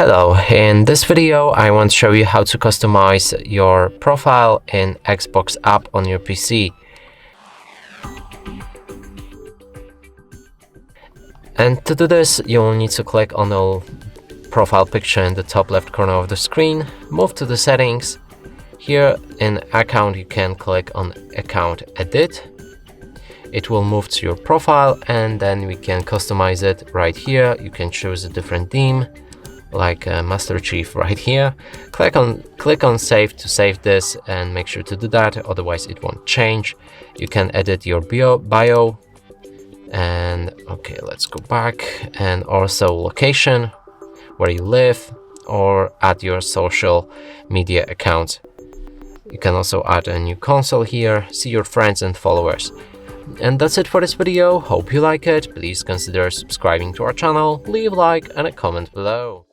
Hello, in this video I want to show you how to customize your profile in Xbox app on your PC. And to do this, you will need to click on the profile picture in the top left corner of the screen, move to the settings. Here in account you can click on account edit. It will move to your profile and then we can customize it right here. You can choose a different theme, like Master Chief right here. Click on save to save this and make sure to do that, otherwise it won't change. You can edit your bio and okay, let's go back, and also location, where you live, or add your social media account. You can also add a new console here, see your friends and followers. And that's it for this video. Hope you like it. Please consider subscribing to our channel, leave a like and a comment below.